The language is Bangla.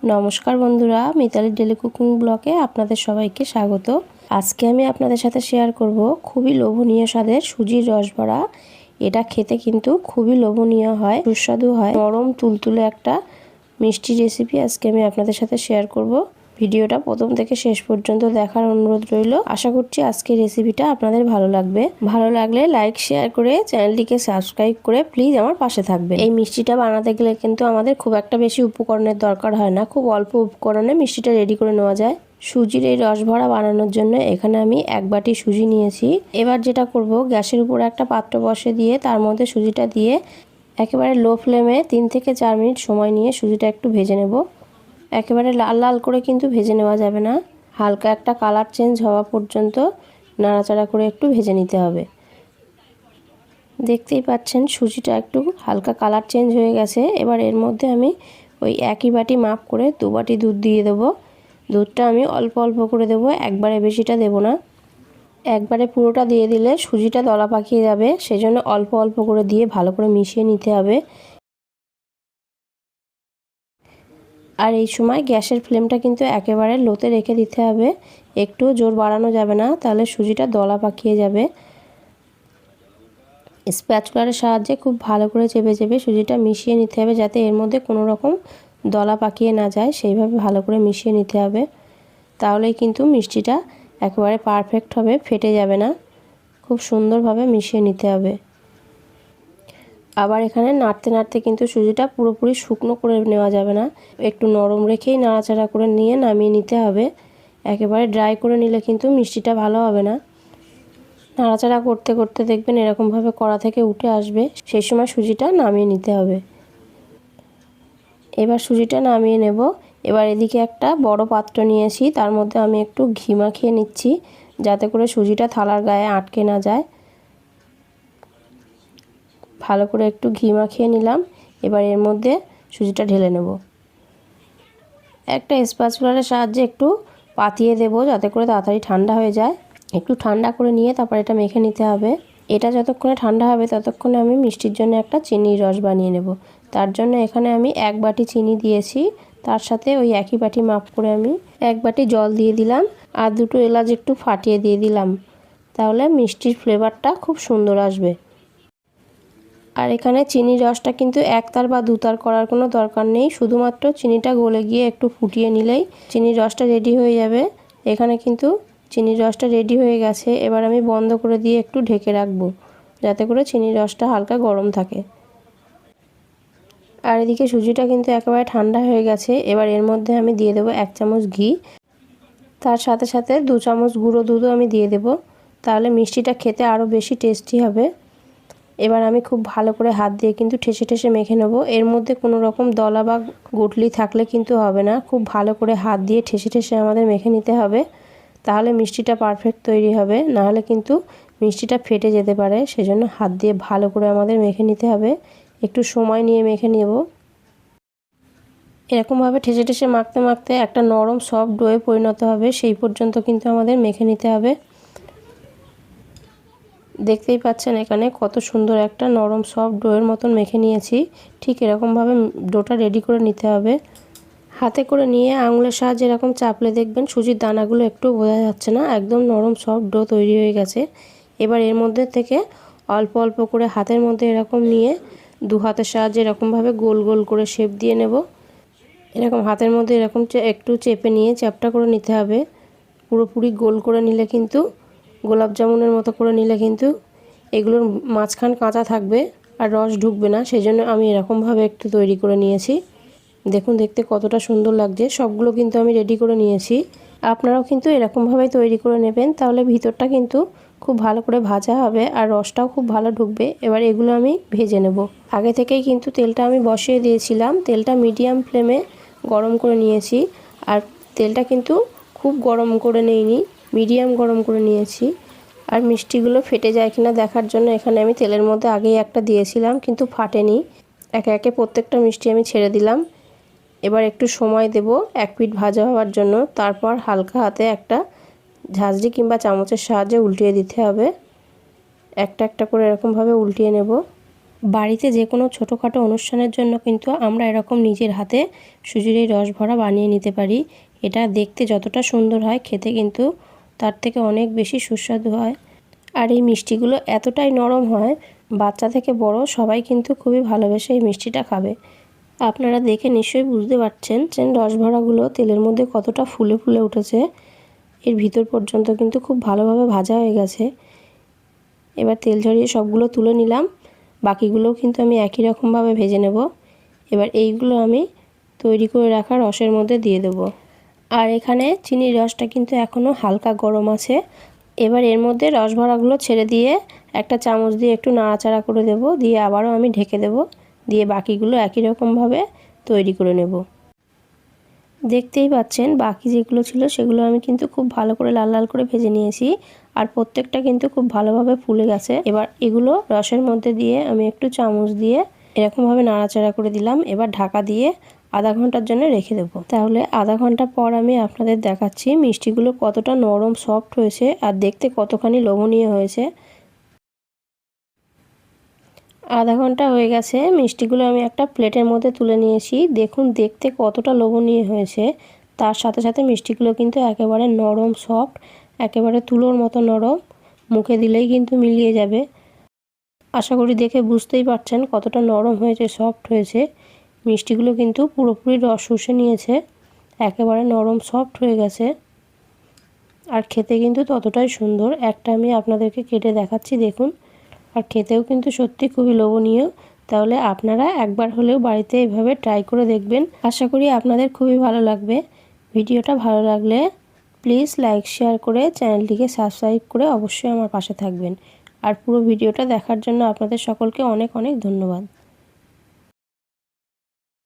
নমস্কার বন্ধুরা, মিতালি ডেলি কুকিং ব্লগে আপনাদের সবাইকে স্বাগত। আজকে আমি আপনাদের সাথে শেয়ার করব খুবই লোভনীয় স্বাদের সুজির রসবড়া। এটা খেতে কিন্তু খুবই লোভনীয় হয়, সুস্বাদু হয়, নরম তুলতুলে একটা মিষ্টি রেসিপি আজকে আমি আপনাদের সাথে শেয়ার করব। ভিডিওটা প্রথম থেকে শেষ পর্যন্ত দেখার অনুরোধ রইল। আশা করছি আজকের রেসিপিটা আপনাদের ভালো লাগবে। ভালো লাগলে লাইক শেয়ার করে চ্যানেলটিকে সাবস্ক্রাইব করে প্লিজ আমার পাশে থাকবেন। এই মিষ্টিটা বানাতে গেলে কিন্তু আমাদের খুব একটা বেশি উপকরণের দরকার হয় না, খুব অল্প উপকরণে মিষ্টিটা রেডি করে নেওয়া যায়। সুজির এই রসভরা বানানোর জন্য এখানে আমি 1 বাটি সুজি নিয়েছি। এবার যেটা করব, গ্যাসের উপর একটা পাত্র বসে দিয়ে তার মধ্যে সুজিটা দিয়ে একেবারে লো ফ্লেমে 3 থেকে 4 মিনিট সময় নিয়ে সুজিটা একটু ভেজে নেব। একেবারে লাল লাল করে কিন্তু ভেজে নেওয়া যাবে না, হালকা একটা কালার চেঞ্জ হওয়া পর্যন্ত নাড়াচাড়া করে একটু ভেজে নিতে হবে। দেখতেই পাচ্ছেন সুজিটা একটু হালকা কালার চেঞ্জ হয়ে গেছে। এবার এর মধ্যে আমি ওই একই বাটি মাপ করে 2 বাটি দুধ দিয়ে দেবো। দুধটা আমি অল্প অল্প করে দেবো, একবারে বেশিটা দেব না। একবারে পুরোটা দিয়ে দিলে সুজিটা দলা পাকিয়ে যাবে, সেজন্য অল্প অল্প করে দিয়ে ভালো করে মিশিয়ে নিতে হবে। আর এই সময় গ্যাসের ফ্লেমটা কিন্তু একেবারে লোতে রেখে দিতে হবে, একটু জোর বাড়ানো যাবে না, তাহলে সুজিটা দলা পাকিয়ে যাবে। স্প্যাচুলারের সাহায্যে খুব ভালো করে চেপে চেপে সুজিটা মিশিয়ে নিতে হবে, যাতে এর মধ্যে কোনো রকম দলা পাকিয়ে না যায়, সেইভাবে ভালো করে মিশিয়ে নিতে হবে। তাহলেই কিন্তু মিষ্টিটা একেবারে পারফেক্ট হবে, ফেটে যাবে না। খুব সুন্দরভাবে মিশিয়ে নিতে হবে। আবার এখানে নাড়তে নাড়তে কিন্তু সুজিটা পুরোপুরি শুকনো করে নেওয়া যাবে না, একটু নরম রেখেই নাড়াচাড়া করে নিয়ে নামিয়ে নিতে হবে। একেবারে ড্রাই করে নিলে কিন্তু মিষ্টিটা ভালো হবে না। নাড়াচাড়া করতে করতে দেখবেন এরকমভাবে কড়া থেকে উঠে আসবে, সেই সময় সুজিটা নামিয়ে নিতে হবে। এবার সুজিটা নামিয়ে নেব। এবার এদিকে একটা বড় পাত্র নিয়েছি, তার মধ্যে আমি একটু ঘি মাখিয়ে নিচ্ছি, যাতে করে সুজিটা থালার গায়ে আটকে না যায়। ভালো করে একটু ঘি মাখিয়ে নিলাম। এবার এর মধ্যে সুজিটা ঢেলে নেব। একটা স্প্যাচুলারের সাহায্যে একটু পাতিয়ে দেব, যাতে করে তাড়াতাড়ি ঠান্ডা হয়ে যায়। একটু ঠান্ডা করে নিয়ে তারপর এটা মেখে নিতে হবে। এটা যতক্ষণে ঠান্ডা হবে ততক্ষণে আমি মিষ্টির জন্য একটা চিনির রস বানিয়ে নেব। তার জন্য এখানে আমি 1 বাটি চিনি দিয়েছি, তার সাথে ওই একই বাটি মাপ করে আমি 1 বাটি জল দিয়ে দিলাম, আর 2টো এলাচ একটু ফাটিয়ে দিয়ে দিলাম। তাহলে মিষ্টির ফ্লেভারটা খুব সুন্দর আসবে। আর এখানে চিনির রসটা কিন্তু 1 তার বা 2 তার করার কোনো দরকার নেই, শুধুমাত্র চিনিটা গলে গিয়ে একটু ফুটিয়ে নিলেই চিনির রসটা রেডি হয়ে যাবে। এখানে কিন্তু চিনির রসটা রেডি হয়ে গেছে। এবার আমি বন্ধ করে দিয়ে একটু ঢেকে রাখবো, যাতে করে চিনির রসটা হালকা গরম থাকে। আর এদিকে সুজিটা কিন্তু একেবারে ঠান্ডা হয়ে গেছে। এবার এর মধ্যে আমি দিয়ে দেবো 1 চামচ ঘি, তার সাথে সাথে 2 চামচ গুঁড়ো দুধও আমি দিয়ে দেবো, তাহলে মিষ্টিটা খেতে আরও বেশি টেস্টি হবে। এবার আমি খুব ভালো করে হাত দিয়ে কিন্তু ঠেসে ঠেসে মেখে নেব। এর মধ্যে কোনো রকম দলা বা গুটলি থাকলে কিন্তু হবে না, খুব ভালো করে হাত দিয়ে ঠেসে ঠেসে আমাদের মেখে নিতে হবে, তাহলে মিষ্টিটা পারফেক্ট তৈরি হবে। নাহলে কিন্তু মিষ্টিটা ফেটে যেতে পারে, সেজন্য হাত দিয়ে ভালো করে আমাদের মেখে নিতে হবে। একটু সময় নিয়ে মেখে নেব। এরকমভাবে ঠেসে ঠেসে মাখতে মাখতে একটা নরম সফট ডোয়ে পরিণত হবে, সেই পর্যন্ত কিন্তু আমাদের মেখে নিতে হবে। দেখতেই পাচ্ছেন এখানে কত সুন্দর একটা নরম সফট ডোয়ের মতন মেখে নিয়েছি। ঠিক এরকমভাবে ডোটা রেডি করে নিতে হবে। হাতে করে নিয়ে আঙুলের সাহায্যে এরকম চাপলে দেখবেন সুজির দানাগুলো একটু বোঝা যাচ্ছে না, একদম নরম সফট ডো তৈরি হয়ে গেছে। এবার এর মধ্যে থেকে অল্প অল্প করে হাতের মধ্যে এরকম নিয়ে 2 হাতের সাহায্যে এরকমভাবে গোল গোল করে শেপ দিয়ে নেব। এরকম হাতের মধ্যে এরকম একটু চেপে নিয়ে চ্যাপটা করে নিতে হবে। পুরোপুরি গোল করে নিলে কিন্তু, গোলাপ জামুনের মতো করে নিলে কিন্তু এগুলোর মাঝখান কাঁচা থাকবে আর রস ঢুকবে না, সেজন্য আমি এরকমভাবে একটু তৈরি করে নিয়েছি। দেখুন দেখতে কতটা সুন্দর লাগছে। সবগুলো কিন্তু আমি রেডি করে নিয়েছি। আপনারাও কিন্তু এরকমভাবেই তৈরি করে নেবেন, তাহলে ভিতরটা কিন্তু খুব ভালো করে ভাজা হবে আর রসটাও খুব ভালো ঢুকবে। এবার এগুলো আমি ভেজে নেব। আগে থেকেই কিন্তু তেলটা আমি বসিয়ে দিয়েছিলাম, তেলটা মিডিয়াম ফ্লেমে গরম করে নিয়েছি। আর তেলটা কিন্তু খুব গরম করে নেইনি, মিডিয়াম গরম করে নিয়েছি। আর মিষ্টিগুলো ফেটে যায় কিনা দেখার জন্য এখানে আমি তেলের মধ্যে আগেই একটা দিয়েছিলাম, কিন্তু ফাটেনি। একে একে প্রত্যেকটা মিষ্টি আমি ছেড়ে দিলাম। এবার একটু সময় দেব 1 পিঠ ভাজা হওয়ার জন্য, তারপর হালকা হাতে একটা ঝাঁঝরি কিংবা চামচের সাহায্যে উল্টিয়ে দিতে হবে। একটা একটা করে এরকমভাবে উল্টিয়ে নেব। বাড়িতে যে কোনো ছোটোখাটো অনুষ্ঠানের জন্য কিন্তু আমরা এরকম নিজের হাতে সুজির এই রস ভরা বানিয়ে নিতে পারি। এটা দেখতে যতটা সুন্দর হয়, খেতে কিন্তু তার থেকে অনেক বেশি সুস্বাদু হয়। আর এই মিষ্টিগুলো এতটাই নরম হয়, বাচ্চা থেকে বড় সবাই কিন্তু খুবই ভালোবেসে এই মিষ্টিটা খাবে। আপনারা দেখে নিশ্চয়ই বুঝতে পারছেন যে রস ভরাগুলো তেলের মধ্যে কতটা ফুলে ফুলে উঠেছে। এর ভিতর পর্যন্ত কিন্তু খুব ভালোভাবে ভাজা হয়ে গেছে। এবার তেল ঝরিয়ে সবগুলো তুলে নিলাম। বাকিগুলোও কিন্তু আমি একই রকমভাবে ভেজে নেব। এবার এইগুলো আমি তৈরি করে রাখা রসের মধ্যে দিয়ে দেব। আর এখানে চিনির রসটা কিন্তু এখনও হালকা গরম আছে। এবার এর মধ্যে রস ভরাগুলো ছেড়ে দিয়ে একটা চামচ দিয়ে একটু নাড়াচাড়া করে দেব, দিয়ে আবারও আমি ঢেকে দেব, দিয়ে বাকিগুলো একই রকমভাবে তৈরি করে নেব। দেখতেই পাচ্ছেন বাকি যেগুলো ছিল সেগুলো আমি কিন্তু খুব ভালো করে লাল লাল করে ভেজে নিয়েছি, আর প্রত্যেকটা কিন্তু খুব ভালোভাবে ফুলে গেছে। এবার এগুলো রসের মধ্যে দিয়ে আমি একটু চামচ দিয়ে এরকমভাবে নাড়াচাড়া করে দিলাম। এবার ঢাকা দিয়ে আধা ঘন্টার জন্য রেখে দেবো। তাহলে আধা ঘন্টা পর আমি আপনাদের দেখাচ্ছি মিষ্টিগুলো কতটা নরম সফট হয়েছে আর দেখতে কতখানি লোভনীয় হয়েছে। আধা ঘন্টা হয়ে গেছে, মিষ্টিগুলো আমি একটা প্লেটের মধ্যে তুলে নিয়েছি। দেখুন দেখতে কতটা লোভনীয় হয়েছে, তার সাথে সাথে মিষ্টিগুলো কিন্তু একেবারে নরম সফট, একেবারে তুলোর মতো নরম, মুখে দিলেই কিন্তু মিলিয়ে যাবে। আশা করি দেখে বুঝতেই পারছেন কতটা নরম হয়েছে, সফট হয়েছে। মিষ্টিগুলো কিন্তু পুরোপুরি রস শুষে নিয়েছে, একেবারে নরম সফট হয়ে গেছে, আর খেতে কিন্তু ততটাই সুন্দর। একটা আমি আপনাদেরকে কেটে দেখাচ্ছি, দেখুন। আর খেতেও কিন্তু সত্যি খুবই লোভনীয়। তাহলে আপনারা একবার হলেও বাড়িতে এভাবে ট্রাই করে দেখবেন। আশা করি আপনাদের খুবই ভালো লাগবে। ভিডিওটা ভালো লাগলে প্লিজ লাইক শেয়ার করে চ্যানেলটিকে সাবস্ক্রাইব করে অবশ্যই আমার পাশে থাকবেন। আর পুরো ভিডিওটা দেখার জন্য আপনাদের সকলকে অনেক অনেক ধন্যবাদ।